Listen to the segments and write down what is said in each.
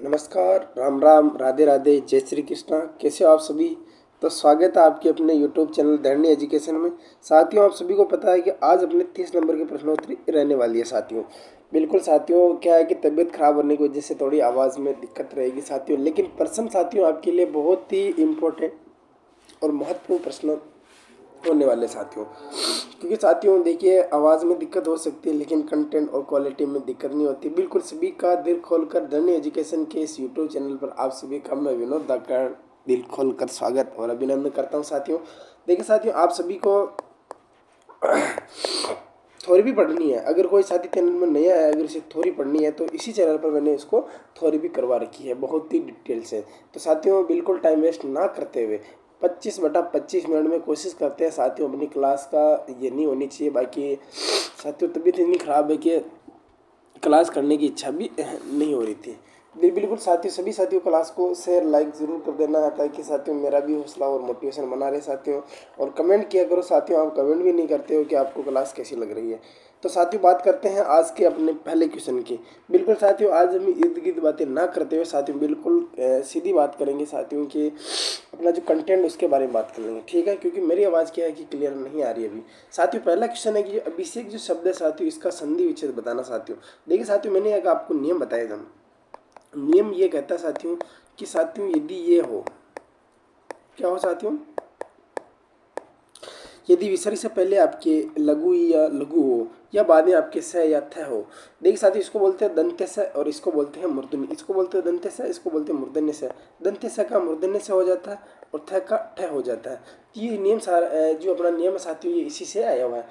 नमस्कार, राम राम, राधे राधे, जय श्री कृष्णा। कैसे हो आप सभी? तो स्वागत है आपके अपने यूट्यूब चैनल धरनी एजुकेशन में। साथियों, आप सभी को पता है कि आज अपने 30 नंबर की प्रश्नोत्तरी रहने वाली है साथियों। बिल्कुल साथियों, क्या है कि तबीयत खराब होने की वजह से थोड़ी आवाज़ में दिक्कत रहेगी साथियों, लेकिन प्रश्न साथियों आपके लिए बहुत ही इम्पोर्टेंट और महत्वपूर्ण प्रश्न होने वाले साथियों। क्योंकि साथियों देखिए, आवाज़ में दिक्कत हो सकती है लेकिन कंटेंट और क्वालिटी में दिक्कत नहीं होती। बिल्कुल सभी का दिल खोलकर धन्य एजुकेशन के इस यूट्यूब चैनल पर आप सभी का मैं विनोद दाकर दिल खोलकर स्वागत और अभिनंदन करता हूं साथियों। देखिए साथियों, आप सभी को थ्योरी भी पढ़नी है। अगर कोई साथी चैनल में नया है, अगर इसे थ्योरी पढ़नी है तो इसी चैनल पर मैंने इसको थ्योरी भी करवा रखी है बहुत ही डिटेल से। तो साथियों बिल्कुल टाइम वेस्ट ना करते हुए 25/25 मिनट में कोशिश करते हैं साथियों अपनी क्लास का ये नहीं होनी चाहिए। बाकी साथियों तबीयत इतनी ख़राब है कि क्लास करने की इच्छा भी नहीं हो रही थी। बिल्कुल साथियों, सभी साथियों क्लास को शेयर लाइक ज़रूर कर देना ताकि साथियों मेरा भी हौसला और मोटिवेशन बना रहे साथियों। और कमेंट किया करो साथियों, आप कमेंट भी नहीं करते हो कि आपको क्लास कैसी लग रही है। तो साथियों बात करते हैं आज के अपने पहले क्वेश्चन की। बिल्कुल साथियों, आज हम इर्द गिर्द बातें ना करते हुए साथियों बिल्कुल सीधी बात करेंगे साथियों कि अपना जो कंटेंट उसके बारे में बात कर लेंगे, ठीक है? क्योंकि मेरी आवाज़ क्या है कि क्लियर नहीं आ रही अभी। साथियों पहला क्वेश्चन है कि जो अभिषेक जो शब्द है साथियों, इसका संधि विच्छेद बताना साथियों। देखिए साथियों, मैंने एक आपको नियम बताया था। नियम ये कहता है साथियों कि साथियों यदि ये हो, क्या हो साथियों, यदि विसर्ग से पहले आपके लघु या लघु हो या बाद में आपके स या थ हो। देखिए साथियों, इसको बोलते हैं दंत्य स और इसको बोलते हैं मूर्धन्य। इसको बोलते हैं दंत्य स, इसको बोलते हैं मूर्धन्य स। दंत्य स का मूर्धन्य से हो जाता है और थ का ठ हो जाता है। ये नियम सारा जो अपना नियम है साथियों, ये इसी से आया हुआ है।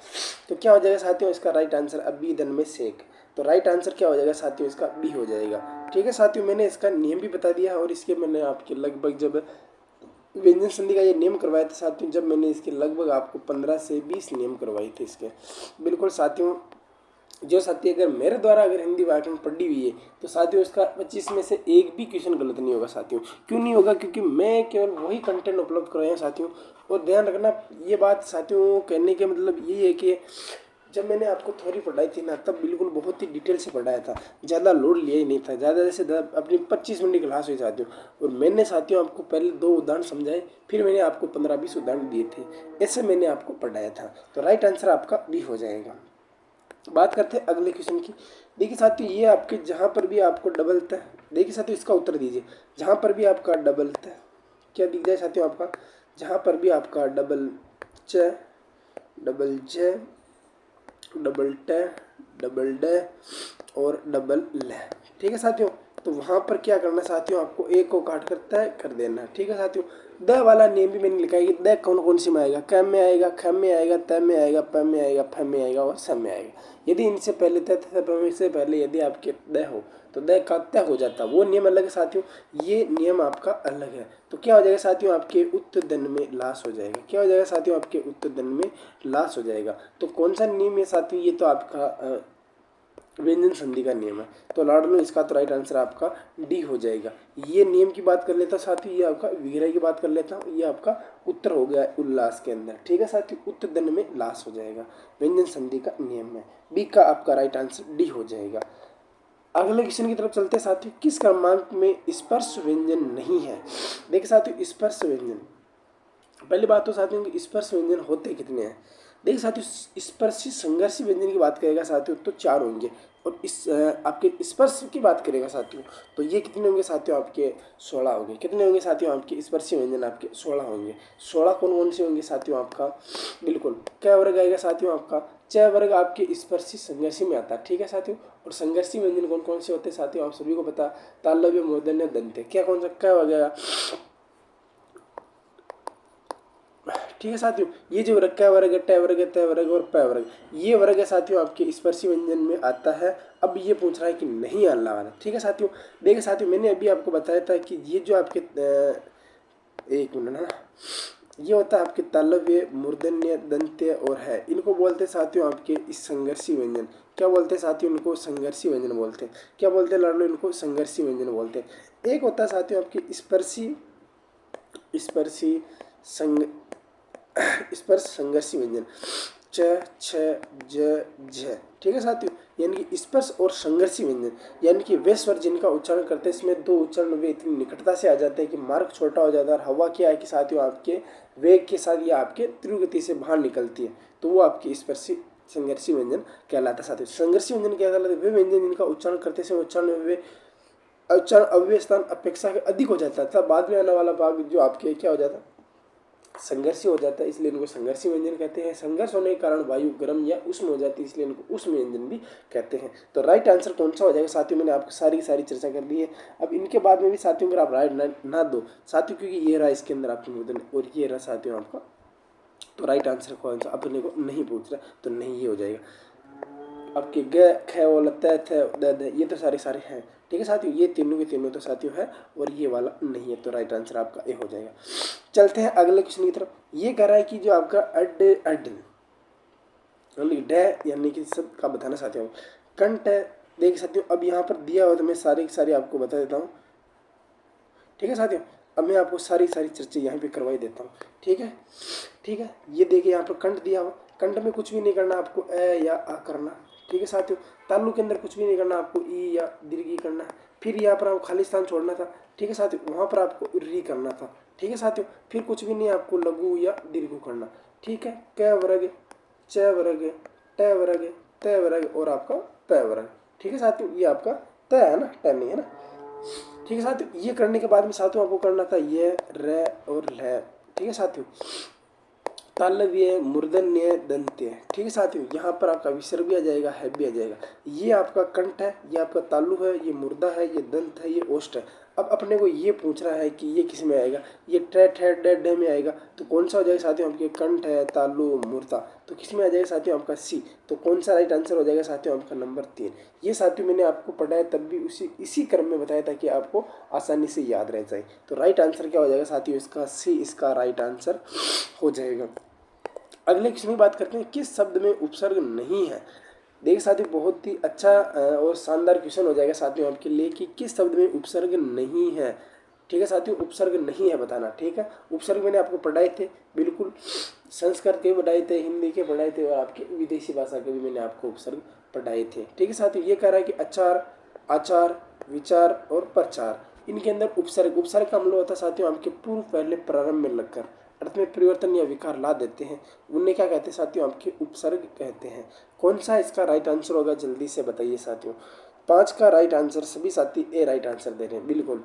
तो क्या हो जाएगा साथियों, इसका राइट आंसर अभी दन में सेक। तो राइट आंसर क्या हो जाएगा साथियों, इसका बी हो जाएगा। ठीक है साथियों, मैंने इसका नियम भी बता दिया और इसके मैंने आपके लगभग जब व्यंजन संधि का ये नियम करवाए थे साथियों, जब मैंने इसके लगभग आपको 15 से 20 नियम करवाए थे इसके। बिल्कुल साथियों, जो साथी अगर मेरे द्वारा अगर हिंदी व्याकरण पढ़ी हुई है तो साथियों उसका 25 में से एक भी क्वेश्चन गलत नहीं होगा साथियों। क्यों नहीं होगा? क्योंकि मैं केवल वही कंटेंट उपलब्ध करवाए हैं साथियों। और ध्यान रखना, ये बात साथियों कहने के मतलब ये है कि जब मैंने आपको थ्योरी पढ़ाई थी ना, तब बिल्कुल बहुत ही डिटेल से पढ़ाया था। ज़्यादा लोड लिया ही नहीं था। ज़्यादा जैसे अपनी 25 मिनट की क्लास हुई साथियों, और मैंने साथियों आपको पहले 2 उदाहरण समझाए, फिर मैंने आपको 15-20 उदाहरण दिए थे। ऐसे मैंने आपको पढ़ाया था। तो राइट आंसर आपका बी हो जाएगा। बात करते हैं अगले क्वेश्चन की। देखिए साथियों, ये आपके जहाँ पर भी आपको डबल था, देखिए साथियों इसका उत्तर दीजिए। जहाँ पर भी आपका डबल था, क्या दिख जाए साथियों आपका? जहाँ पर भी आपका डबल च, डबल ज, डबल ट, डबल ड और डबल ल, ठीक है साथियों। तो वहाँ पर क्या करना है साथियों, आपको एक को काट कर तय कर देना है। ठीक है साथियों, द वाला नेम भी मैंने लिखा है कि द कौन कौन सी में आएगा। क में आएगा, ख में आएगा, त में आएगा, प में आएगा, फ में आएगा और स में आएगा। यदि इनसे पहले तय तथा प से पहले यदि आपके द हो तो द का तय हो जाता है। वो नियम अलग है साथियों, ये नियम आपका अलग है। तो क्या हो जाएगा साथियों, आपके उत्तरदन में लाश हो जाएगा। क्या हो जाएगा साथियों, आपके उत्तरदन में लाश हो जाएगा। तो कौन सा नियम है साथियों, ये तो आपका व्यंजन संधि का नियम है। तो लाडलो इसका तो राइट आंसर आपका डी हो जाएगा। ये नियम की बात कर लेता साथियों, ये आपका विग्रह की बात कर लेता हूँ, ये आपका उत्तर हो गया उल्लास के अंदर। ठीक है साथियों, उत्तरदन में लाश हो जाएगा, व्यंजन संधि का नियम है। बी का आपका राइट आंसर डी हो जाएगा। अगले क्वेश्चन की तरफ चलते हैं साथियों। किस क्रमांक में स्पर्श व्यंजन नहीं है? देखिए साथियों, स्पर्श व्यंजन, पहली बात तो साथियों कि स्पर्श व्यंजन होते कितने हैं। देखिए साथियों, स्पर्शी संघर्षी व्यंजन की बात करेगा साथियों तो 4 होंगे। और इस आपके स्पर्श की बात करेगा साथियों तो ये कितने होंगे साथियों, आपके 16 होंगे। कितने होंगे साथियों, आपके स्पर्शी व्यंजन आपके 16 होंगे। 16 कौन कौन से होंगे साथियों आपका? बिल्कुल, क्या वर्ग आएगा साथियों आपका? च वर्ग आपके स्पर्शी संघर्षी में आता है। ठीक है साथियों, और संघर्षी व्यंजन कौन कौन से होते हैं साथियों, आप सभी को पता, तालव्य, मूर्धन्य, दंत्य। क्या कौन सा क्या वगैरह? ठीक है साथियों, ये जो वर्ग का वर्ग है, ट वर्ग है, त वर्ग और प वर्ग, ये वर्ग है साथियों आपके स्पर्शी व्यंजन में आता है। अब ये पूछ रहा है कि नहीं आने वाला। ठीक है साथियों, देखिए साथियों मैंने अभी आपको बताया था कि ये जो आपके एक मिनट ना, ये होता है आपके तालव्य, मूर्धन्य, दंत्य और है, इनको बोलते हैं साथियों आपके इस संघर्षी व्यंजन। क्या बोलते हैं साथियों, इनको संघर्षी व्यंजन बोलते हैं। क्या बोलते हैं लाडलो, इनको संघर्षी व्यंजन बोलते हैं। एक होता है साथियों आपके स्पर्शी, स्पर्शी संग स्पर्श संघर्षी व्यंजन। च, छ, ज, झ। ठीक है साथियों, यानी कि स्पर्श और संघर्षी व्यंजन, यानी कि वे स्वर जिनका उच्चारण करते हैं इसमें दो उच्चारण वे इतनी निकटता से आ जाते हैं कि मार्ग छोटा हो जाता है, और हवा क्या है कि साथियों आपके वेग के साथ या आपके तीव्र गति से बाहर निकलती है, तो वो आपकी स्पर्शी संघर्षी व्यंजन कहलाता है साथियों। संघर्षी व्यंजन क्या कहलाता है? वे व्यंजन जिनका उच्चारण करते समय उच्चारण में वे उच्चारण अव्यय स्थान अपेक्षा के अधिक हो जाता है, तब बाद में आने वाला भाग जो आपके क्या हो जाता है? संघर्षी हो जाता है, इसलिए इनको संघर्षी व्यंजन कहते हैं। संघर्ष होने के कारण वायु गर्म या उष्ण हो जाती है, इसलिए इनको उष्ण व्यंजन भी कहते हैं। तो राइट आंसर कौन सा हो जाएगा साथियों? मैंने आपको सारी चर्चा कर दी है। अब इनके बाद में भी साथियों अगर आप राइट ना दो साथियों, क्योंकि ये रहा इसके अंदर आपकी मूर्धन और ये रहा साथियों आपका, तो राइट आंसर कौन सा अपने को नहीं पूछ रहा, तो नहीं ये हो जाएगा आपके ग, ख, ओल, त, थ, द, ध, ये तो सारे हैं। ठीक है साथियों, ये तीनों के तीनों तो साथियों है और ये वाला नहीं है, तो राइट आंसर आपका ए हो जाएगा। चलते हैं अगले क्वेश्चन की तरफ। ये कह रहा है कि जो आपका अड अड डे यानी कि सब का बताना साथियों। कंठ देख साथियों, अब यहाँ पर दिया हुआ तो मैं सारी की सारी आपको बता देता हूँ। ठीक है साथियों, अब मैं आपको सारी चर्चा यहाँ पे करवाई देता हूँ। ठीक है, ठीक है, ये देखिए यहाँ पर कंठ दिया हुआ, कंठ में कुछ भी नहीं करना आपको, ए या आ करना। ठीक है साथियों, तालु के अंदर कुछ भी नहीं करना आपको, ई या दीर्घी करना। फिर यहाँ पर आपको खाली स्थान छोड़ना था। ठीक है साथियों, वहाँ पर आपको री करना था। ठीक है साथियों, फिर कुछ भी नहीं आपको लघु या दीर्घ करना। ठीक है, क वर्ग, च वर्ग, ट वर्ग, त वर्ग और आपका प वर्ग। ठीक है साथियों, ये आपका त है ना, ट नहीं है ना। ठीक है साथियों, ये करने के बाद में साथियों आपको करना था ये र और ल। ठीक है साथियों, तालव्य, मूर्धन्य, दंत्य। ठीक है साथियों, यहाँ पर आपका विसर्ग भी आ जाएगा, है भी आ जाएगा। ये आपका कंठ है, ये आपका तालु है, ये मुर्दा है, ये दंत है, ये ओष्ठ है। अब अपने को ये पूछ रहा है कि ये किस में आएगा? ये ट ठ ड ड में आएगा, तो कौन सा हो जाएगा साथियों? आपके कंठ है, तालु, मुर्दा, तो किस में आ जाएगा साथियों? आपका सी। तो कौन सा राइट आंसर हो जाएगा साथियों? आपका नंबर 3। ये साथियों मैंने आपको पढ़ाया तब भी इसी क्रम में बताया था कि आपको आसानी से याद रह जाए। तो राइट आंसर क्या हो जाएगा साथियों? इसका सी इसका राइट आंसर हो जाएगा। अगले क्वेश्चन की बात करते हैं, किस शब्द में उपसर्ग नहीं है? देखिए साथियों, बहुत ही अच्छा और शानदार क्वेश्चन हो जाएगा साथियों आपके लिए कि किस शब्द में उपसर्ग नहीं है। ठीक है साथियों, उपसर्ग नहीं है बताना। ठीक है, उपसर्ग मैंने आपको पढ़ाए थे, बिल्कुल संस्कृत के पढ़ाए थे, हिंदी के पढ़ाए थे और आपके विदेशी भाषा के भी मैंने आपको उपसर्ग पढ़ाए थे। ठीक है साथियों, ये कह रहा है कि आचार, आचार, विचार और प्रचार, इनके अंदर उपसर्ग का मतलब होता है साथियों आपके पूर्व पहले प्रारंभ में लगकर अर्थ में परिवर्तन या विकार ला देते हैं, उन्हें क्या कहते हैं साथियों? आपके उपसर्ग कहते हैं। कौन सा इसका राइट आंसर होगा जल्दी से बताइए साथियों। 5 का राइट आंसर सभी साथी ए राइट आंसर दे रहे हैं, बिल्कुल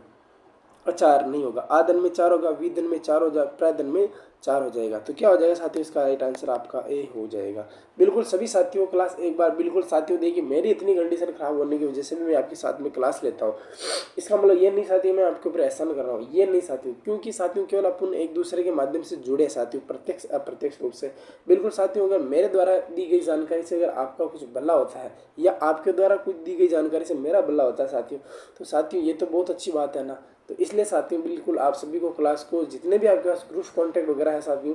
अचार नहीं होगा। आदन में 4 होगा, विदन में 4 हो जाए, प्रदन में 4 हो जाएगा, तो क्या हो जाएगा साथियों? इसका राइट आंसर आपका ए हो जाएगा। बिल्कुल सभी साथियों क्लास एक बार बिल्कुल साथियों देखिए, मेरी इतनी कंडीशन खराब होने की वजह से भी मैं आपके साथ में क्लास लेता हूँ। इसका मतलब ये नहीं साथियों मैं आपके ऊपर एहसान कर रहा हूँ, ये नहीं साथियों, क्योंकि साथियों केवल अपन एक दूसरे के माध्यम से जुड़े साथियों, प्रत्यक्ष अप्रत्यक्ष रूप से। बिल्कुल साथियों, अगर मेरे द्वारा दी गई जानकारी से अगर आपका कुछ भला होता है या आपके द्वारा कुछ दी गई जानकारी से मेरा भला होता है साथियों, तो साथियों ये तो बहुत अच्छी बात है ना। तो इसलिए साथियों बिल्कुल आप सभी को क्लास को, जितने भी आपके पास ग्रुप कॉन्टैक्ट वगैरह है साथियों,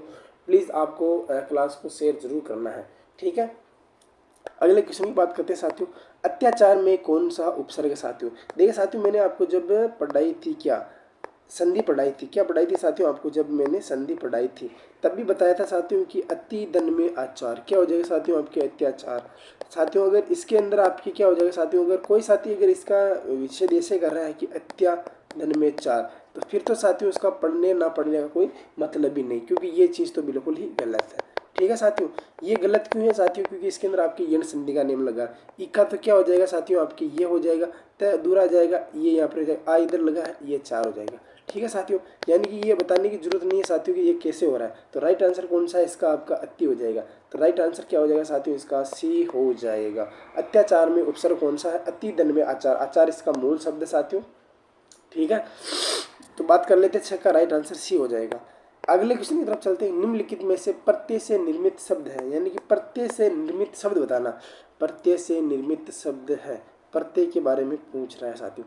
प्लीज़ आपको क्लास को शेयर जरूर करना है। ठीक है, अगले क्वेश्चन की बात करते हैं साथियों, अत्याचार में कौन सा उपसर्ग है साथियों? देखिए साथियों, मैंने आपको जब पढ़ाई थी क्या संधि पढ़ाई थी, क्या पढ़ाई थी साथियों आपको जब मैंने संधि पढ़ाई थी, तब भी बताया था साथियों कि अति दन में आचार, क्या हो जाएगा साथियों? आपके अत्याचार। साथियों अगर इसके अंदर आपकी क्या हो जाएगा साथियों? अगर कोई साथी अगर इसका विषय ऐसे कर रहा है कि अत्या धन में चार, तो फिर तो साथियों उसका पढ़ने ना पढ़ने का कोई मतलब ही नहीं, क्योंकि ये चीज़ तो बिल्कुल ही गलत है। ठीक है साथियों, ये गलत क्यों है साथियों? क्योंकि इसके अंदर आपकी यण संधि का नियम लगा। इक्का तो क्या हो जाएगा साथियों? आपकी ये हो जाएगा, त दूर आ जाएगा, ये यहाँ पर हो जाएगा, आ इधर लगा है, ये 4 हो जाएगा। ठीक है साथियों, यानी कि ये बताने की जरूरत नहीं है साथियों कि ये कैसे हो रहा है। तो राइट आंसर कौन सा है इसका? आपका अति हो जाएगा। तो राइट आंसर क्या हो जाएगा साथियों? इसका सी हो जाएगा। अत्याचार में उपसर्ग कौन सा है? अति दंड में आचार, आचार इसका मूल शब्द साथियों। ठीक है, तो बात कर लेते हैं, 6 का राइट आंसर सी हो जाएगा। अगले क्वेश्चन की तरफ चलते हैं, निम्नलिखित में से प्रत्यय से निर्मित शब्द है, यानी कि प्रत्यय से निर्मित शब्द बताना। प्रत्यय से निर्मित शब्द है, प्रत्यय के बारे में पूछ रहा है साथियों।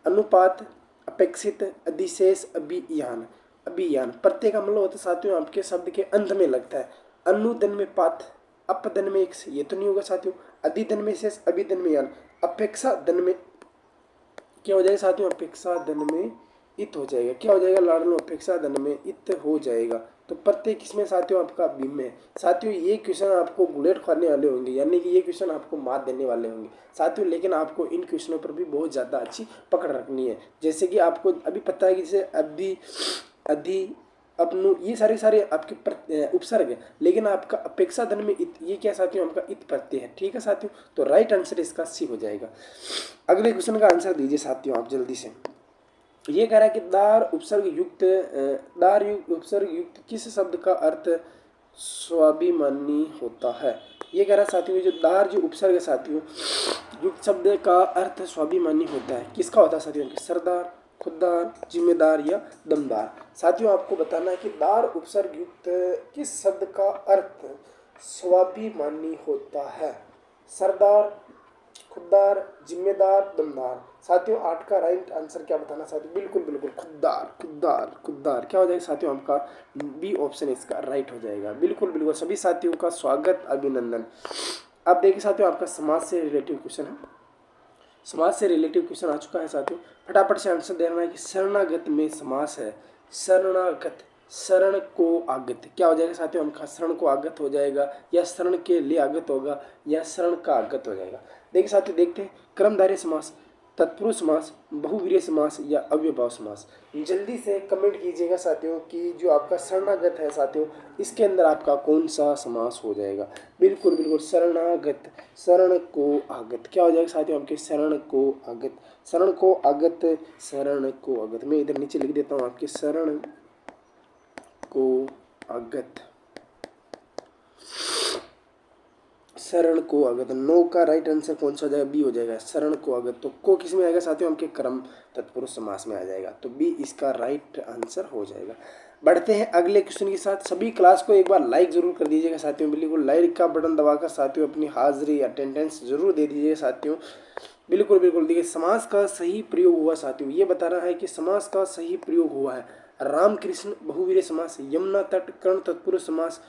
अनुपात, अपेक्षित, अधिशेष, अभियान। अभियान प्रत्यय का मतलब होता है साथियों आपके शब्द के अंत में लगता है। अनुदन में पात, अपदन में एक, ये तो नहीं होगा साथियों। अधिदन में शेष, अभिदन में यान। अपेक्षा दन में क्या हो जाएगा साथियों? अपेक्षा दन में इत हो जाएगा। क्या हो जाएगा? लाडलो अपेक्षा धन में इत हो जाएगा। तो प्रत्यय किसमें साथियों? आपका बीम में। साथियों ये क्वेश्चन आपको बुलेट खाने वाले होंगे, यानी कि ये क्वेश्चन आपको मात देने वाले होंगे साथियों, लेकिन आपको इन क्वेश्चनों पर भी बहुत ज़्यादा अच्छी पकड़ रखनी है। जैसे कि आपको अभी पता है कि जैसे अभी अधि अपनु ये सारे सारे आपके उपसर्ग है, लेकिन आपका अपेक्षा धन में इत, ये क्या साथियों? आपका इत प्रत्यय है। ठीक है साथियों, तो राइट आंसर इसका सी हो जाएगा। अगले क्वेश्चन का आंसर दीजिए साथियों आप जल्दी से। ये कह रहा है कि दार युक्त उपसर्ग युक्त किस शब्द का अर्थ स्वाभिमानी होता है? ये कह रहा है साथियों, जो दार जो उपसर्ग है साथियों युक्त शब्द का अर्थ स्वाभिमानी होता है। किसका होता है साथियों? सरदार, खुददार, जिम्मेदार या दमदार। साथियों आपको बताना है कि दार उपसर्ग युक्त किस शब्द का अर्थ स्वाभिमानी होता है? सरदार, खुददार, जिम्मेदार, दमदार। साथियों 8 का राइट आंसर क्या बताना साथियों? बिल्कुल बिल्कुल खुददार, खुददार, खुददार। क्या हो जाएगा साथियों? आपका बी ऑप्शन इसका राइट हो जाएगा। बिल्कुल बिल्कुल सभी साथियों का स्वागत, अभिनंदन। अब देखिए साथियों आपका समाज से रिलेटिव क्वेश्चन है। समाज से रिलेटिव क्वेश्चन आ चुका है साथियों, फटाफट से आंसर देना है कि शरणागत में समास है। शरणागत, शरण को आगत। क्या हो जाएगा साथियों? हम शरण को आगत हो जाएगा, या शरण के लिए आगत होगा, या शरण का आगत हो जाएगा। देखिए साथियों देखते हैं, कर्मधारय समास, तत्पुरुष समास, बहुवीर्य समास या अव्ययभाव समास। जल्दी से कमेंट कीजिएगा साथियों कि जो आपका शरणागत है साथियों, इसके अंदर आपका कौन सा समास हो जाएगा? बिल्कुल बिल्कुल शरणागत, शरण को आगत। क्या हो जाएगा साथियों? आपके शरण को आगत, शरण को आगत, शरण को आगत। मैं इधर नीचे लिख देता हूँ आपके शरण को आगत, शरण को आगत। नो का राइट आंसर कौन सा हो जाएगा? बी हो जाएगा, शरण को आगत। तो को किस में आएगा साथियों? आपके कर्म तत्पुरुष समास में आ जाएगा, तो बी इसका राइट आंसर हो जाएगा। बढ़ते हैं अगले क्वेश्चन के साथ। सभी क्लास को एक बार लाइक जरूर कर दीजिएगा साथियों, बिल्कुल लाइक का बटन दबाकर साथियों अपनी हाजिरी अटेंडेंस जरूर दे दीजिएगा साथियों। बिल्कुल बिल्कुल देखिए, समास का सही प्रयोग हुआ साथियों, ये बता रहा है कि समास का सही प्रयोग हुआ है। रामकृष्ण बहुवीर्य समास, यमुना तट कर्ण तत्पुरुष समास,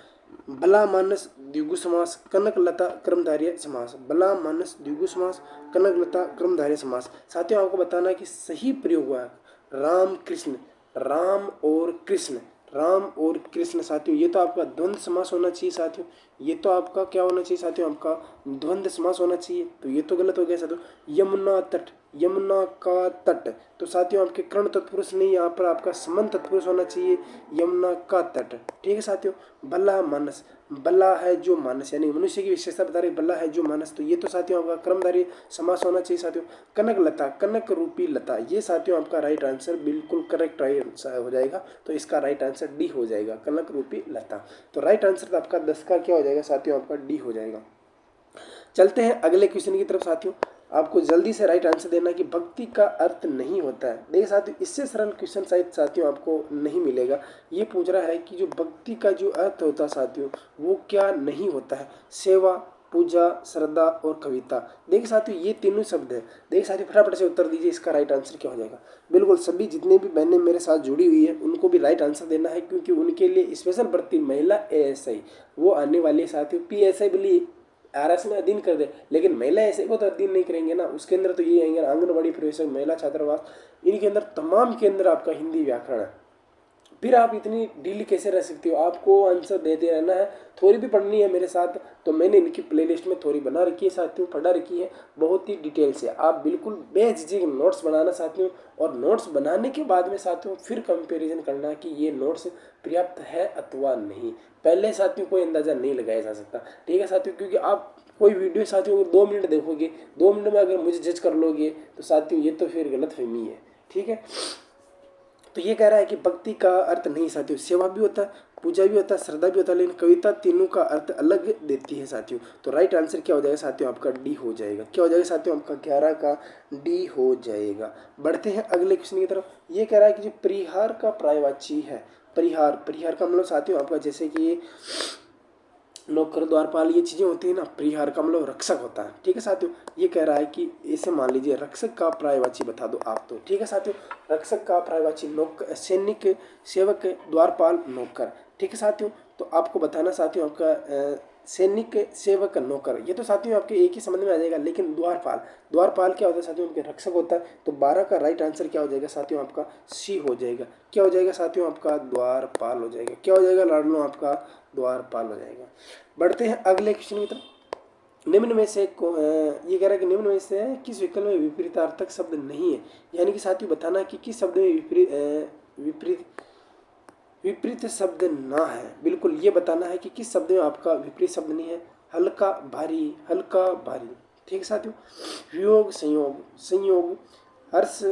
बला मानस द्विगु समास, कनक लता कर्मधारय समास। बला मानस द्विगु समास, कनक लता कर्मधारय समास। साथियों आपको बताना है कि सही प्रयोग हुआ है राम कृष्ण, राम और कृष्ण, राम और कृष्ण। साथियों ये तो आपका द्वंद्व समास होना चाहिए साथियों, ये तो आपका क्या होना चाहिए साथियों? आपका द्वंद्व समास होना चाहिए, तो ये तो गलत हो गया साथियों। यमुना तट, यमुना का तट, तो साथियों आपके कर्ण तत्पुरुष नहीं, यहाँ पर आपका समन तत्पुरुष होना चाहिए, यमुना का तट। ठीक है साथियों। बल्ला मानस, बल्ला है जो मानस, यानी मनुष्य की विशेषता बता रही बल्ला है जो मानस, तो ये तो साथियों आपका कर्मधारय समास होना चाहिए साथियों। कनक लता, कनक रूपी लता, ये साथियों आपका राइट आंसर बिल्कुल करेक्ट राइट हो जाएगा, तो इसका राइट आंसर डी हो जाएगा, कनक रूपी लता। तो राइट आंसर आपका 10 का क्या हो जाएगा साथियों? आपका डी हो जाएगा। चलते हैं अगले क्वेश्चन की तरफ साथियों। आपको जल्दी से राइट आंसर देना कि भक्ति का अर्थ नहीं होता है। देखिए साथियों, इससे सरल क्वेश्चन शायद साथियों आपको नहीं मिलेगा। ये पूछ रहा है कि जो भक्ति का जो अर्थ होता है साथियों, वो क्या नहीं होता है? सेवा, पूजा, श्रद्धा और कविता। देखिए साथियों ये तीनों शब्द है। देखिए साथियों फटाफट से उत्तर दीजिए, इसका राइट आंसर क्या हो जाएगा? बिल्कुल सभी जितने भी बहनें मेरे साथ जुड़ी हुई है उनको भी राइट आंसर देना है, क्योंकि उनके लिए स्पेशल भर्ती महिला एएसआई वो आने वाली है साथियों। पीएसआई भी आरएस में अधीन कर दे, लेकिन महिला ऐसे को तो अधीन नहीं करेंगे ना, उसके अंदर तो ये आएंगे आंगनबाड़ी प्रवेशक, महिला छात्रावास, इनके अंदर तमाम के अंदर आपका हिंदी व्याकरण है। फिर आप इतनी डील कैसे रह सकते हो? आपको आंसर देते रहना है। थोड़ी भी पढ़नी है मेरे साथ, तो मैंने इनकी प्लेलिस्ट में थोड़ी बना रखी है साथियों, पढ़ा रखी है बहुत ही डिटेल से। आप बिल्कुल बेझिझक नोट्स बनाना साथियों, और नोट्स बनाने के बाद में साथियों फिर कंपैरिजन करना कि ये नोट्स पर्याप्त है अथवा नहीं। पहले साथियों कोई अंदाज़ा नहीं लगाया जा सकता। ठीक है साथियों, क्योंकि आप कोई वीडियो साथियों 2 मिनट देखोगे, 2 मिनट में अगर मुझे जज कर लोगे तो साथियों ये तो फिर गलतफहमी है। ठीक है, तो ये कह रहा है कि भक्ति का अर्थ नहीं साथियों, सेवा भी होता है, पूजा भी होता है, श्रद्धा भी होता है, लेकिन कविता तीनों का अर्थ अलग देती है साथियों। तो राइट आंसर क्या हो जाएगा साथियों? आपका डी हो जाएगा। क्या हो जाएगा साथियों? आपका 11 का डी हो जाएगा। बढ़ते हैं अगले क्वेश्चन की तरफ। ये कह रहा है कि जो परिहार का पर्यायवाची है, परिहार, परिहार का मतलब साथियों आपका जैसे कि नौकर, द्वारपाल, ये चीज़ें होती है ना, परिहार का मतलब रक्षक होता है। ठीक है साथियों, ये कह रहा है कि इसे मान लीजिए रक्षक का पर्यायवाची बता दो आप तो। ठीक है साथियों, रक्षक का पर्यायवाची नौकर, सैनिक, सेवक, द्वारपाल, नौकर। ठीक है साथियों, तो आपको बताना साथियों आपका सैनिक, सेवक, नौकर, ये तो साथियों आपके एक ही समझ में आ जाएगा। लेकिन द्वारपाल, द्वारपाल क्या होता है साथियों, उनके रक्षक होता है। तो 12 का राइट आंसर क्या हो जाएगा साथियों, आपका सी हो जाएगा। क्या हो जाएगा साथियों, आपका द्वारपाल हो जाएगा। क्या हो जाएगा लाडलो, आपका द्वारपाल हो जाएगा। बढ़ते हैं अगले क्वेश्चन की तरफ। निम्न में से ये कह रहा है कि निम्न में से किस विकल्प में विपरीतार्थक शब्द नहीं है। यानी कि साथियों बताना है कि किस शब्द में विपरीत विपरीत शब्द ना है। बिल्कुल ये बताना है कि किस शब्द में आपका विपरीत शब्द नहीं है। हल्का भारी, हल्का भारी, ठीक है साथियों। वियोग, संयोग, संयोग, हर्ष,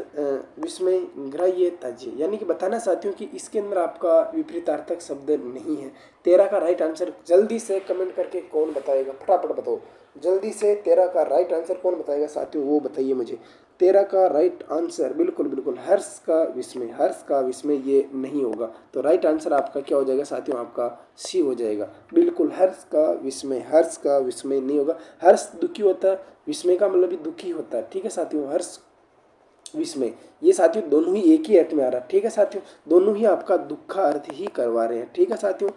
विस्मय, ग्राह्य, ताज्य, यानी कि बताना साथियों कि इसके अंदर आपका विपरीतार्थक शब्द नहीं है। 13 का राइट आंसर जल्दी से कमेंट करके कौन बताएगा, फटाफट बताओ जल्दी से। 13 का राइट आंसर कौन बताएगा साथियों, वो बताइए मुझे। 13 का राइट आंसर बिल्कुल बिल्कुल हर्ष का विस्मय, हर्ष का विस्मय ये नहीं होगा। तो राइट आंसर आपका क्या हो जाएगा साथियों, आपका सी हो जाएगा। बिल्कुल हर्ष का विस्मय, हर्ष का विस्मय नहीं होगा। हर्ष दुखी होता है, विस्मय का मतलब भी दुखी होता है, ठीक है साथियों। हर्ष, विस्मय, ये साथियों दोनों ही एक ही अर्थ में आ रहा है, ठीक है साथियों। दोनों ही आपका दुख का अर्थ ही करवा रहे हैं, ठीक है साथियों।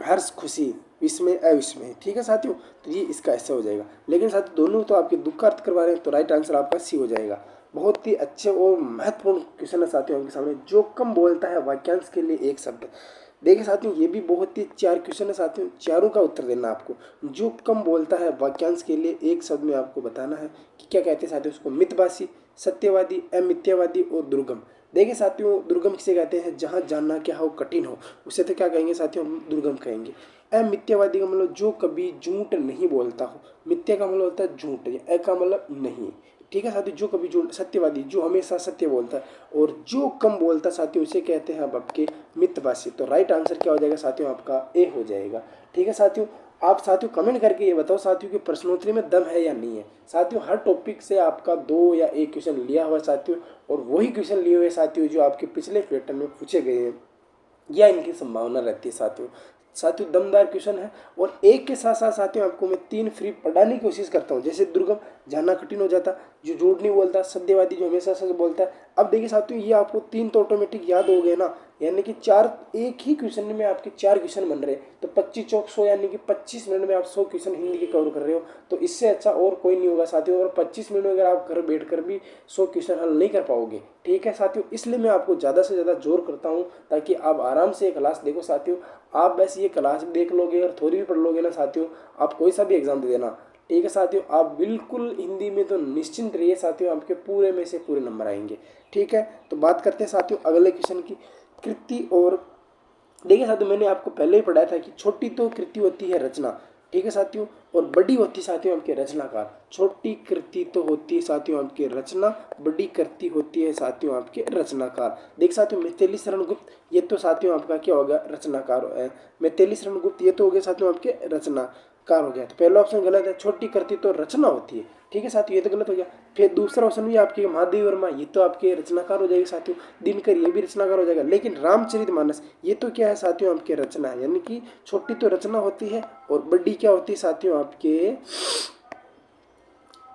हर्ष खुशी, विस्मय अविस्मय, ठीक है साथियों। तो ये इसका ऐसा हो जाएगा। लेकिन साथियों दोनों तो आपके दुख का अर्थ करवा रहे हैं, तो राइट आंसर आपका सी हो जाएगा। बहुत ही अच्छे और महत्वपूर्ण क्वेश्चन है साथियों आपके सामने। जो कम बोलता है वाक्यांश के लिए एक शब्द। देखिए साथियों ये भी बहुत ही 4 क्वेश्चन है साथियों, चारों का उत्तर देना आपको। जो कम बोलता है वाक्यांश के लिए एक शब्द में आपको बताना है कि क्या कहते हैं साथियों उसको। मितभाषी, सत्यवादी, अमिथ्यावादी और दुर्गम। देखिए साथियों दुर्गम किसे कहते हैं, जहाँ जानना क्या हो कठिन हो, उसे तो क्या कहेंगे साथियों, हम दुर्गम कहेंगे। अमिथ्यावादी का मतलब जो कभी झूठ नहीं बोलता हो। मिथ्या का मतलब होता है झूठ, या अ का मतलब नहीं, ठीक है साथियों। जो कभी झूठ, सत्यवादी जो हमेशा सत्य बोलता है। और जो कम बोलता है साथियों उसे कहते हैं अब आपके मितभाषी। तो राइट आंसर क्या हो जाएगा साथियों, आपका ए हो जाएगा, ठीक है साथियों। आप साथियों कमेंट करके ये बताओ साथियों कि प्रश्नोत्तरी में दम है या नहीं है। साथियों हर टॉपिक से आपका 2 या 1 क्वेश्चन लिया हुआ साथियों, और वही क्वेश्चन लिए हुए साथियों जो आपके पिछले पैटर्न में पूछे गए हैं, या इनकी संभावना रहती है साथियों। साथियों दमदार क्वेश्चन है। और एक के साथ साथ साथियों आपको मैं 3 फ्री पढ़ाने की कोशिश करता हूँ। जैसे दुर्गम, जानना कठिन हो जाता, जो झूठ नहीं बोलता, सत्यवादी जो हमेशा सच बोलता है। अब देखिए साथियों ये आपको 3 तो ऑटोमेटिक याद हो गए ना, यानी कि 4 एक ही क्वेश्चन में आपके 4 क्वेश्चन बन रहे हैं। तो 25 चौक 100, यानी कि 25 मिनट में आप 100 क्वेश्चन हिंदी के कवर कर रहे हो। तो इससे अच्छा और कोई नहीं होगा साथियों। और 25 मिनट में अगर आप घर बैठ कर भी 100 क्वेश्चन हल नहीं कर पाओगे, ठीक है साथियों। इसलिए मैं आपको ज़्यादा से ज़्यादा जोर करता हूँ ताकि आप आराम से ये क्लास देखो साथियों। आप बस ये क्लास देख लोगे और थोड़ी भी पढ़ लोगे ना साथियों, आप कोई सा भी एग्जाम दे देना, ठीक है साथियों। आप बिल्कुल हिंदी में तो निश्चिंत रहिए साथियों, आपके पूरे में से पूरे नंबर आएंगे, ठीक है। तो बात करते हैं साथियों अगले क्वेश्चन की, कृति। और देखिए साथियों मैंने आपको पहले ही पढ़ाया था कि छोटी तो कृति होती है रचना, ठीक है साथियों, और बड़ी होती साथियों आपके रचनाकार। छोटी कृति तो होती है साथियों आपके रचना, बड़ी कृति होती है साथियों आपके रचनाकार। देख साथियों मिथिलेश शरण गुप्त, ये तो साथियों आपका क्या होगा, रचनाकार है। मिथिलेश शरण गुप्त ये तो हो गया साथियों आपके रचनाकार हो गया। तो पहला ऑप्शन गलत है, छोटी कृति तो रचना होती है, ठीक है साथियों, ये तो गलत हो गया। फिर दूसरा ऑप्शन भी आपके महादेवी वर्मा, ये तो आपके रचनाकार हो जाएगी साथियों। दिनकर ये भी रचनाकार हो जाएगा। लेकिन रामचरितमानस ये तो क्या है साथियों आपके रचना है, यानी कि छोटी तो रचना होती है और बड़ी क्या होती है साथियों आपके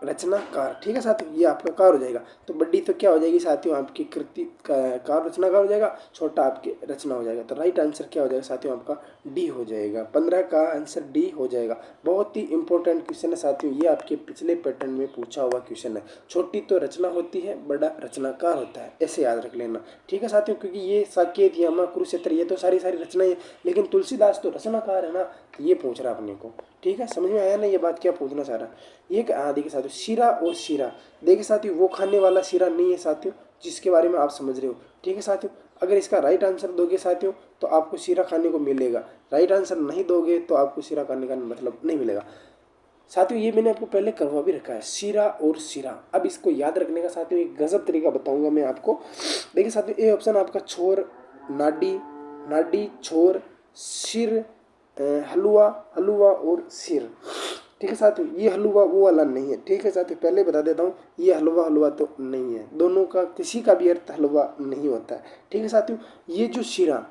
रचनाकार, ठीक है साथियों। ये आपका कार हो जाएगा। तो बड़ी तो क्या हो जाएगी साथियों आपकी कृति कार रचनाकार हो जाएगा, छोटा आपके रचना हो जाएगा। तो राइट आंसर क्या हो जाएगा साथियों आपका डी हो जाएगा। 15 का आंसर डी हो जाएगा। बहुत ही इंपॉर्टेंट क्वेश्चन है साथियों, ये आपके पिछले पैटर्न में पूछा हुआ क्वेश्चन है। छोटी तो रचना होती है, बड़ा रचनाकार होता है, ऐसे याद रख लेना, ठीक है साथियों। क्योंकि ये साकेत, यमा, कुरुक्षेत्र ये तो सारी रचनाएं हैं, लेकिन तुलसीदास तो रचनाकार है ना, ये पूछ रहा अपने को, ठीक है। समझ में आया ना ये बात, क्या पूछना चाह रहा है। ये देखिए साथियों शीरा और शीरा, देखिए साथियों वो खाने वाला शीरा नहीं है साथियों जिसके बारे में आप समझ रहे हो, ठीक है साथियों। अगर इसका राइट आंसर दोगे साथियों तो आपको शीरा खाने को मिलेगा, राइट आंसर नहीं दोगे तो आपको शीरा खाने का मतलब नहीं मिलेगा साथियों। ये मैंने आपको पहले करवा भी रखा है, शीरा और शीरा। अब इसको याद रखने का साथियों एक गजब तरीका बताऊंगा मैं आपको। देखिए साथियों ए ऑप्शन आपका छोर, नाडी, नाडी, छोर, सिर, हलवा, हलवा और सिर, ठीक है साथियों। ये हलवा वो वाला नहीं है, ठीक है साथियों, पहले बता देता हूँ ये हलवा हलवा तो नहीं है, दोनों का किसी का भी अर्थ हलवा नहीं होता है, ठीक है साथियों। ये जो शीरा,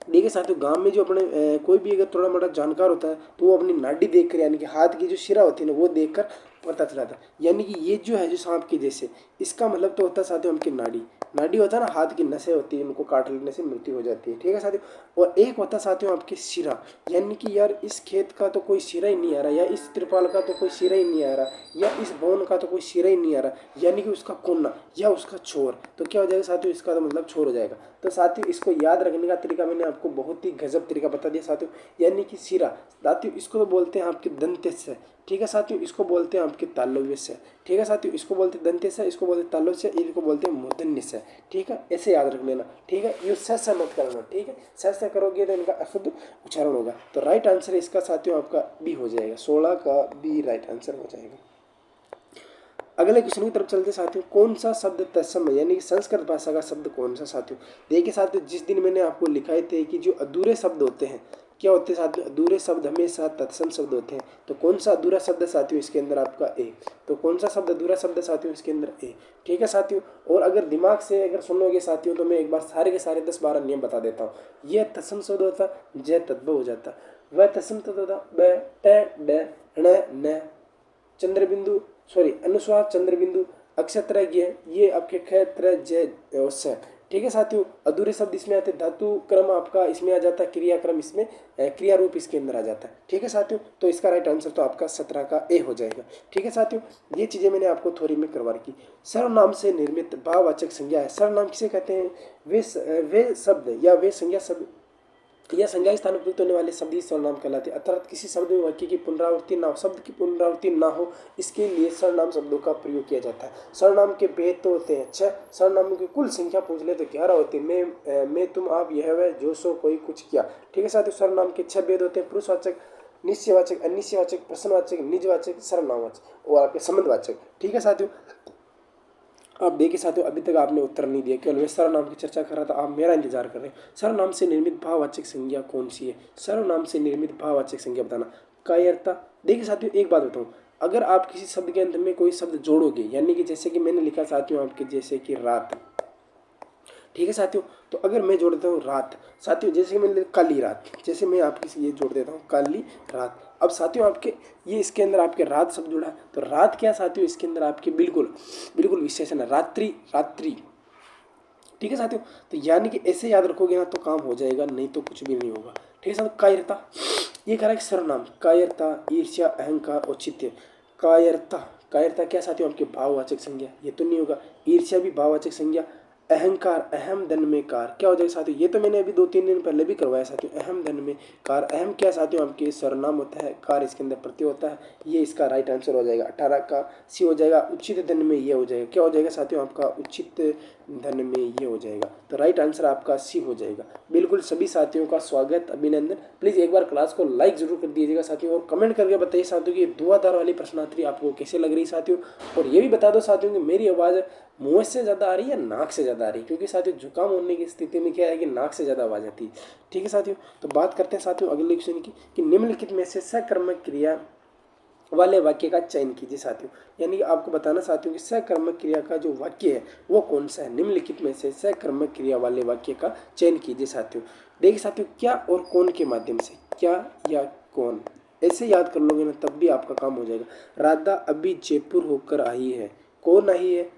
देखिए साथियों गांव में जो अपने कोई भी अगर थोड़ा मोटा जानकार होता है तो वो अपनी नाड़ी देख कर, यानी कि हाथ की जो शिरा होती है ना वो देख कर पता चला था। यानी कि ये जो है जो सांप के जैसे, इसका मतलब तो होता है साथियों हमकी नाड़ी। नाड़ी होता है ना, हाथ की नसें होती है, उनको काट लेने से मृत्यु हो जाती है। ठीक है साथियों। और एक होता है साथियों आपके सिरा, यानी कि यार इस खेत का तो कोई सिरा ही नहीं आ रहा, या इस त्रिपाल का तो कोई सिरा ही नहीं आ रहा, या इस भवन का तो कोई सिरा ही नहीं आ रहा, यानी कि उसका कोना या उसका छोर। तो क्या हो जाएगा साथियों, इसका तो मतलब छोर हो जाएगा। तो साथियों इसको याद रखने का तरीका मैंने आपको बहुत ही गजब तरीका बता दिया साथियों। यानी कि सिरा साथियों, इसको तो बोलते हैं आपके दंतेस्य। ठीक है साथियों, इसको बोलते हैं आपके तालव्य से। ठीक है साथियों, इसको बोलते हैं दंत्य से, इसको बोलते हैं तालव्य से, इनको बोलते हैं मूर्धन्य से। ठीक है, ऐसे याद रख लेना। ठीक है, ये से मत करना। ठीक है, से करोगे तो इनका अशुद्ध उच्चारण होगा। तो राइट आंसर इसका साथियों आपका बी हो जाएगा, 16 का बी राइट आंसर हो जाएगा। अगले क्वेश्चन की तरफ चलते साथियों, कौन सा शब्द तत्सम है, यानी कि संस्कृत भाषा का शब्द कौन सा साथियों। देखिए साथियों, जिस दिन मैंने आपको लिखाए थे कि जो अधूरे शब्द होते हैं, क्या होते हैं साथियों, अधूरे शब्द हमेशा तत्सम शब्द होते हैं। तो कौन सा अधूरा शब्द है साथियों, इसके अंदर आपका ए। तो कौन सा शब्द अधूरा शब्द है साथियों, इसके अंदर ए। ठीक है साथियों, और अगर दिमाग से अगर सुनोगे साथियों, तो मैं एक बार सारे के सारे 10-12 नियम बता देता हूँ। यह तत्सम शब्द होता, जय तद्भ हो जाता, वह तत्सम तत्व होता, ब ट ड ण न, चंद्र बिंदु सॉरी अनुस्वार चंद्र बिंदु अक्षत्र ये आपके क्षेत्र जय स। ठीक है साथियों, अधूरे शब्द इसमें आते, धातु क्रम आपका इसमें आ जाता है, क्रियाक्रम इसमें क्रिया रूप इसके अंदर आ जाता है। ठीक है साथियों, तो इसका राइट आंसर तो आपका 17 का ए हो जाएगा। ठीक है साथियों, ये चीजें मैंने आपको थोड़ी में करवा रखी। सर्वनाम से निर्मित भाववाचक संज्ञा है। सर्वनाम किसे कहते हैं, वे शब्द या वे संज्ञा शब्द या संज्ञा स्थान उपयुक्त होने वाले शब्द ही सर्वनाम कहलाते हैं। अर्थात किसी शब्द में वाक्य की पुनरावृत्ति ना हो, शब्द की पुनरावृत्ति ना हो, इसके लिए सर्वनाम शब्दों का प्रयोग किया जाता है। सर्वनाम के भेद तो होते हैं 6, सर्वनाम की कुल संख्या पूछ ले तो 11 होती है। मैं तुम आप यह वह जो सो कोई कुछ किया। ठीक है साथियों, सर्वनाम के 6 भेद होते हैं, पुरुषवाचक, निश्चयवाचक, अनिश्चयवाचक, प्रश्नवाचक, निजवाचक, सर्वनामवाचक और आपके संबंधवाचक। ठीक है साथियों, आप देखिए साथियों, अभी तक आपने उत्तर नहीं दिया, केवल मैं सर्वनाम की चर्चा कर रहा था, आप मेरा इंतजार कर रहे हैं। सर्वनाम से निर्मित भाववाचक संज्ञा कौन सी है, सर्वनाम से निर्मित भाववाचक संज्ञा बताना। कायरता। देखिए साथियों, एक बात बताऊं, अगर आप किसी शब्द के अंत में कोई शब्द जोड़ोगे, यानी कि जैसे कि मैंने लिखा साथियों आपके, जैसे कि रात। ठीक है साथियों, तो अगर मैं जोड़ देता हूँ रात, साथियों जैसे मैं काली रात, जैसे मैं आपकी ये जोड़ देता हूँ काली रात। अब साथियों आपके ये इसके अंदर आपके रात शब्द जुड़ा है, तो रात क्या साथियों, इसके अंदर आपके बिल्कुल बिल्कुल विशेषण है, रात्रि रात्रि। ठीक है साथियों, तो यानी कि ऐसे याद रखोगे ना तो काम हो जाएगा, नहीं तो कुछ भी नहीं होगा। ठीक है साथियों, कायरता, ये कह रहा है सर्वनाम, कायरता, ईर्ष्या, अहंकार, औचित्य। कायरता, कायरता क्या साथियों, आपके भाववाचक संज्ञा, ये तो नहीं होगा। ईर्ष्या भी भाववाचक संज्ञा। अहंकार, अहम धन में कार, क्या हो जाएगा साथियों, ये तो मैंने अभी 2-3 दिन पहले भी करवाया साथियों। अहम धन में कार, अहम क्या साथियों, आपके सर्वनाम होता है, कार इसके अंदर प्रत्यय होता है, ये इसका राइट आंसर हो जाएगा। 18 का सी हो जाएगा। उचित धन में ये हो जाएगा, क्या हो जाएगा साथियों, आपका उचित धन में ये हो जाएगा। तो राइट आंसर आपका सी हो जाएगा। बिल्कुल सभी साथियों का स्वागत, अभिनंदन। प्लीज़ एक बार क्लास को लाइक जरूर कर दीजिएगा साथियों, और कमेंट करके बताइए साथियों कि धुआंधार वाली प्रश्नोत्तरी आपको कैसे लग रही साथियों। और ये भी बता दो साथियों कि मेरी आवाज़ मुंह से ज़्यादा आ रही है या नाक से ज़्यादा आ रही है, क्योंकि साथियों जुकाम होने की स्थिति में क्या है कि नाक से ज़्यादा आवाज़ आती है। ठीक है साथियों, तो बात करते हैं साथियों अगले क्वेश्चन की, कि निम्नलिखित में से सकर्मक क्रिया वाले वाक्य का चयन कीजिए साथियों। यानी कि आपको बताना साथियों कि सकर्मक क्रिया का जो वाक्य है वो कौन सा है, निम्नलिखित में से सकर्मक क्रिया वाले वाक्य का चयन कीजिए साथियों। देखिए साथियों, क्या और कौन के माध्यम से, क्या या कौन, ऐसे याद कर लोगे ना तब भी आपका काम हो जाएगा। राधा अभी जयपुर होकर आई है, कौन आई है,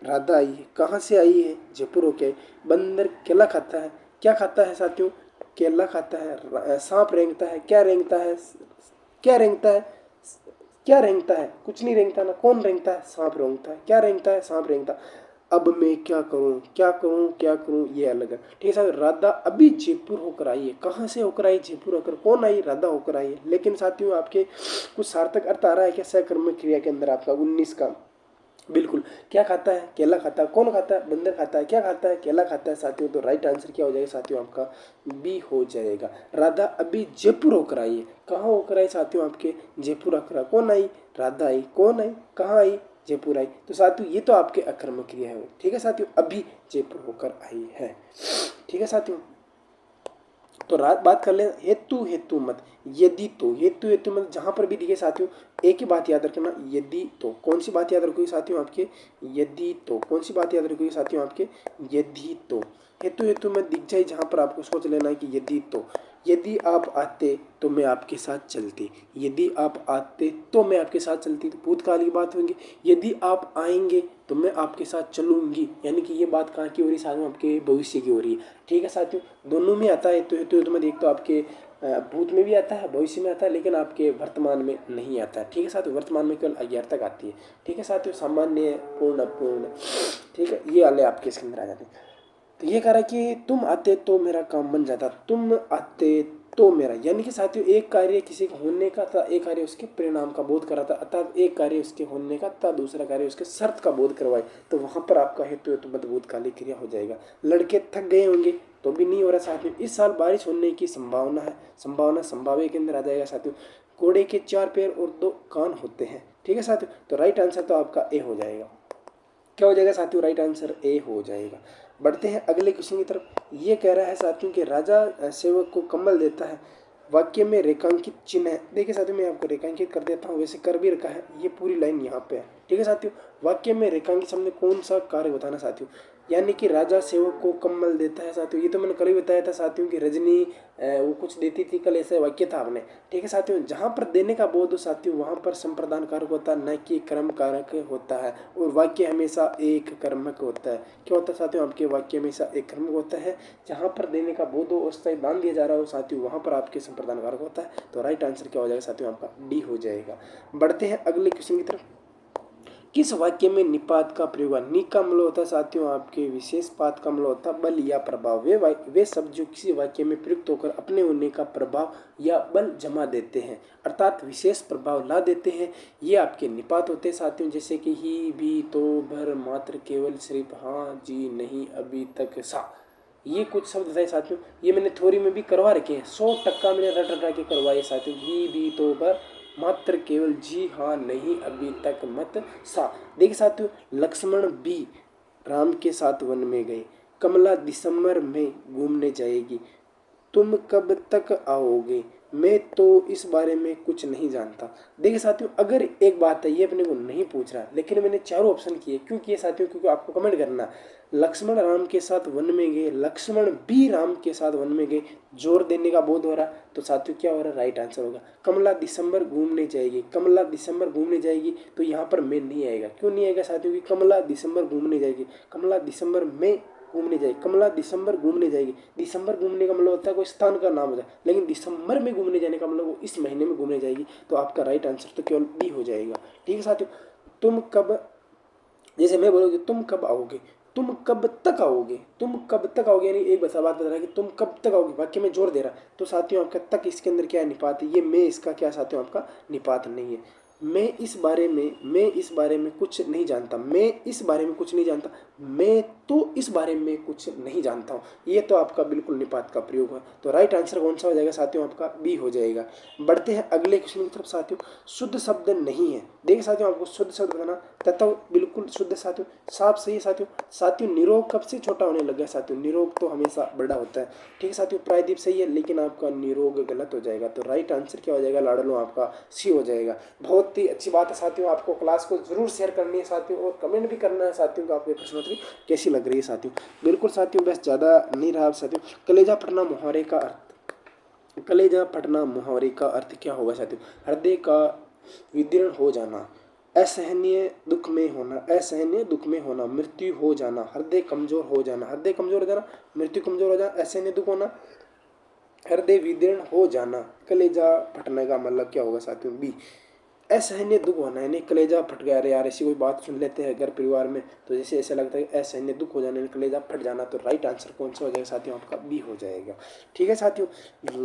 राधा आई है। कहाँ से आई है, जयपुर होकर आई। बंदर केला खाता है, क्या खाता है साथियों, केला खाता है। सांप रेंगता है, क्या रेंगता है, क्या रेंगता है, क्या रेंगता है, कुछ नहीं रेंगता ना। कौन रेंगता है, सांप रेंगता है। क्या रेंगता है, सांप रेंगता। अब मैं क्या करूं, क्या करूं, क्या करूं, ये अलग है। ठीक है साथियों, राधा अभी जयपुर होकर आई है, कहाँ से होकर आई, जयपुर होकर। कौन आई, राधा होकर आई है। लेकिन साथियों आपके कुछ सार्थक अर्थ आ रहा है क्या सकर्मक क्रिया के अंदर आपका 19 का। बिल्कुल, क्या खाता है, केला खाता है। कौन खाता है, बंदर खाता है। क्या खाता है, केला खाता है साथियों। तो राइट आंसर क्या हो जाएगा साथियों, आपका बी हो जाएगा। राधा अभी जयपुर होकर आई है, कहाँ होकर आई साथियों, आपके जयपुर होकर आई। कौन आई, राधा आई। कौन आई, कहाँ आई, जयपुर आई। तो साथियों ये तो आपके अकर्मक क्रिया है। ठीक है साथियों, अभी जयपुर होकर आई है। ठीक है साथियों, तो रात बात कर ले हेतु हेतु मत, यदि तो, हेतु हेतु मत जहां पर भी दिखे साथियों एक ही बात याद रखना, यदि तो। कौन सी बात याद रखोगे साथियों आपके, यदि तो। कौन सी बात याद रखोगे साथियों आपके, यदि तो। हेतु हेतु मत दिख जाए जहां पर आपको सोच लेना है कि यदि तो। यदि आप आते तो मैं आपके साथ चलती, यदि आप आते तो मैं आपके साथ चलती, तो भूतकाल की बात होंगी। यदि आप आएंगे तो मैं आपके साथ चलूंगी, यानी कि ये बात कहाँ की हो रही है साथियों, आपके भविष्य की हो रही है। ठीक है साथियों, दोनों में आता है। तो में एक तो आपके भूत में भी आता है, भविष्य में आता है, लेकिन आपके वर्तमान में नहीं आता है। ठीक है साथियों, वर्तमान में केवल अज्ञातक आती है। ठीक है साथियों, सामान्य, पूर्ण, अपूर्ण, ठीक है, ये वाले आपके इसके अंदर आ जाते हैं। तो ये कह रहा है कि तुम आते तो मेरा काम बन जाता, तुम आते तो मेरा, यानी कि साथियों एक कार्य किसी का होने का था, एक कार्य उसके परिणाम का बोध करा था, अर्थात एक कार्य उसके होने का था, दूसरा कार्य उसके शर्त का बोध करवाए, तो वहां पर आपका हेतु हेतुबद्ध भूतकालिक क्रिया हो जाएगा। लड़के थक गए होंगे तो भी नहीं हो रहा साथियों, इस साल बारिश होने की संभावना है, संभावना संभाव्य के अंदर आ जाएगा साथियों। घोड़े के 4 पैर और 2 कान होते हैं। ठीक है साथियों, तो राइट आंसर तो आपका ए हो जाएगा। क्या हो जाएगा साथियों, राइट आंसर ए हो जाएगा। बढ़ते हैं अगले क्वेश्चन की तरफ। ये कह रहा है साथियों कि राजा सेवक को कम्बल देता है, वाक्य में रेखांकित चिन्ह है। देखिए साथियों, मैं आपको रेखांकित कर देता हूँ, वैसे कर भी रखा है, ये पूरी लाइन यहाँ पे है। ठीक है साथियों, वाक्य में रेखांकित शब्द कौन सा कार्य बताना साथियों, यानी कि राजा सेवक को कम्बल देता है साथियों। ये तो मैंने कल ही बताया था साथियों कि रजनी वो कुछ देती थी, कल ऐसा वाक्य था आपने। ठीक है साथियों, जहाँ पर देने का बोध हो साथियों वहाँ पर संप्रदान कारक होता है, न कि कर्म कारक होता है, और वाक्य हमेशा एक कर्मक होता है। क्या होता है साथियों, आपके वाक्य हमेशा एक कर्मक होता है। जहाँ पर देने का बोध हो और स्थायी दान दिया जा रहा हो साथियों, वहाँ पर आपके संप्रदान कारक होता है। तो राइट आंसर क्या हो जाएगा साथियों, आपका डी हो जाएगा। बढ़ते हैं अगले क्वेश्चन की तरफ। किस वाक्य में निपात का प्रयोग है? नि का मतलब होता है साथियों आपके विशेष, पात का मतलब होता है बल या प्रभाव। वे शब्द जो किसी वाक्य में प्रयुक्त होकर अपने होने का प्रभाव या बल जमा देते हैं, अर्थात विशेष प्रभाव ला देते हैं, ये आपके निपात होते हैं साथियों। जैसे कि ही, भी, तो, भर, मात्र, केवल, सिर्फ, हाँ, जी, नहीं, अभी तक, सा, ये कुछ शब्द थे साथियों। ये मैंने थ्योरी में भी करवा रखे हैं, 100% मैंने रट रटा के करवाए साथियों। ही, भी, तो, भर, मात्र, केवल, जी, हाँ, नहीं, अभी तक, मत, सा। देखिए साथियों, लक्ष्मण भी राम के साथ वन में गए, कमला दिसंबर में घूमने जाएगी, तुम कब तक आओगे, मैं तो इस बारे में कुछ नहीं जानता। देखिए साथियों, अगर एक बात है ये अपने को नहीं पूछ रहा, लेकिन मैंने चारों ऑप्शन किए, क्यों किए साथियों, क्योंकि आपको कमेंट करना। लक्ष्मण राम के साथ वन में गए, लक्ष्मण भी राम के साथ वन में गए, जोर देने का बोध हो रहा, तो साथियों क्या हो रहा, राइट आंसर होगा। कमला दिसंबर घूमने जाएगी, कमला दिसंबर घूमने जाएगी, तो यहाँ पर मैं नहीं आएगा। क्यों नहीं आएगा साथियों, की कमला दिसंबर घूमने जाएगी, कमला दिसंबर में घूमने जाएगी, कमला दिसंबर घूमने जाएगी। दिसंबर घूमने का मतलब होता है कोई स्थान का नाम होता है, लेकिन दिसंबर में घूमने जाने का मतलब वो इस महीने में घूमने जाएगी। तो आपका राइट आंसर तो केवल बी हो जाएगा। ठीक है साथियों, तुम कब, जैसे मैं बोलोगे तुम कब आओगे, तुम कब तक आओगे, तुम कब तक आओगे, यानी एक बात बता रहा है कि तुम कब तक आओगे, वाक्य में जोर दे रहा है। तो साथियों आपका तक इसके अंदर क्या है, निपात है। ये मैं इसका क्या साथियों आपका निपात नहीं है। मैं इस बारे में कुछ नहीं जानता, मैं इस बारे में कुछ नहीं जानता, मैं तो इस बारे में कुछ नहीं जानता हूँ, ये तो आपका बिल्कुल निपात का प्रयोग है। तो राइट आंसर कौन सा हो जाएगा साथियों, आपका बी हो जाएगा। बढ़ते हैं अगले क्वेश्चन की तरफ साथियों। शुद्ध शब्द नहीं है, देखिए साथियों आपको शुद्ध शब्द बताना, तथा बिल्कुल शुद्ध साथियों, साफ सही है साथियों। साथियों निरोग कब से छोटा होने लग गया साथियों, निरोग तो हमेशा बड़ा होता है। ठीक है साथियों, प्रायदीप सही है, लेकिन आपका निरोग गलत हो जाएगा। तो राइट आंसर क्या हो जाएगा लाडलो, आपका सी हो जाएगा। बहुत ही अच्छी बात है साथियों, आपको क्लास को जरूर शेयर करनी है साथियों, और कमेंट भी करना है साथियों को आपके प्रश्नोत्तरी कैसी लग रही है साथियों। बिल्कुल साथियों, बस ज़्यादा नहीं रहा साथियों। कलेजा फटना मुहावरे का अर्थ, कलेजा फटना मुहावरे का अर्थ क्या होगा साथियों, हृदय का विदीर्ण हो जाना, असहनीय दुख में होना, असहनीय दुख में होना, मृत्यु हो जाना, हृदय कमजोर हो जाना, हृदय कमजोर हो जाना, मृत्यु कमजोर हो जाना, असहनीय दुख होना, हृदय विदीर्ण हो जाना। कलेजा फटने का मतलब क्या होगा साथियों, बी, असहनीय दुख होना, यानी कलेजा फट गया, अरे यार ऐसी कोई बात सुन लेते हैं घर परिवार में तो जैसे ऐसा लगता है कि असहनीय दुख हो जाना, कलेजा फट जाना। तो राइट आंसर कौन सा हो जाएगा साथियों, आपका बी हो जाएगा। ठीक है साथियों,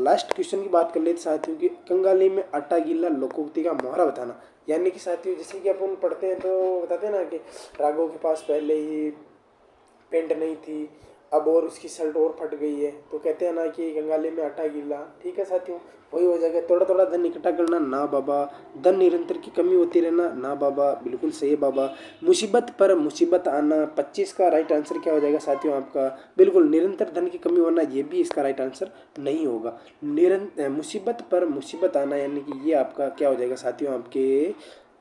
लास्ट क्वेश्चन की बात कर लेते साथियों की, कंगाली में आटा गीला लोकोक्ति का मुहावरा बताना। यानी कि साथियों जैसे कि अपन पढ़ते हैं तो बताते हैं ना कि राघव के पास पहले ही पेंट नहीं थी, अब और उसकी शर्ट और फट गई है, तो कहते हैं ना कि गंगाले में आटा गीला। ठीक है साथियों, वही हो जाएगा। थोड़ा थोड़ा धन इकट्ठा करना ना बाबा, धन निरंतर की कमी होती रहना ना बाबा, बिल्कुल सही है बाबा। मुसीबत पर मुसीबत आना, 25 का राइट आंसर क्या हो जाएगा साथियों आपका, बिल्कुल निरंतर धन की कमी होना, ये भी इसका राइट आंसर नहीं होगा। मुसीबत पर मुसीबत आना, यानी कि ये आपका क्या हो जाएगा साथियों, आपके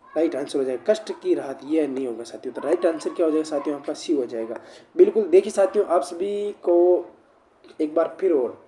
राइट आंसर हो जाएगा। कष्ट की राहत, ये नहीं होगा साथियों। तो राइट आंसर क्या हो जाएगा साथियों, आपका सी हो जाएगा। बिल्कुल देखिए साथियों, आप सभी को एक बार फिर और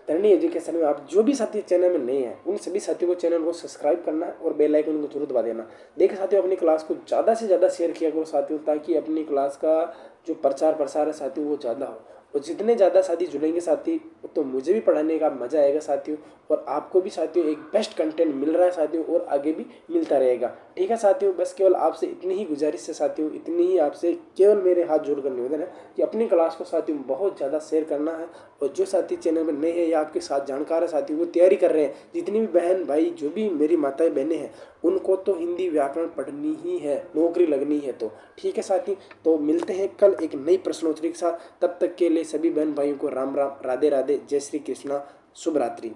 धरणी एजुकेशन में आप जो भी साथी चैनल में नए हैं उन सभी साथियों को चैनल को सब्सक्राइब करना है और बेल आइकन को जरूर दबा देना। देखिए साथियों, अपनी क्लास को ज़्यादा से ज़्यादा शेयर किया करो साथियों, ताकि अपनी क्लास का जो प्रचार प्रसार है साथियों वो ज़्यादा हो। और जितने ज़्यादा साथी जुड़ेंगे साथी, तो मुझे भी पढ़ाने का मज़ा आएगा साथियों, और आपको भी साथियों एक बेस्ट कंटेंट मिल रहा है साथियों, और आगे भी मिलता रहेगा। ठीक है साथियों, बस केवल आपसे इतनी ही गुजारिश है साथियों, इतनी ही आपसे केवल मेरे हाथ जोड़कर निवेदन है कि अपनी क्लास को साथियों बहुत ज़्यादा शेयर करना है। और जो साथी चैनल में नए हैं या आपके साथ जानकार है साथियों, वो तैयारी कर रहे हैं, जितनी भी बहन भाई जो भी मेरी माताएं बहनें हैं, उनको तो हिंदी व्याकरण पढ़नी ही है, नौकरी लगनी है। तो ठीक है साथी, तो मिलते हैं कल एक नई प्रश्नोत्तरी के साथ। तब तक के लिए सभी बहन भाइयों को राम राम, राधे राधे, जय श्री कृष्णा, शुभ रात्रि।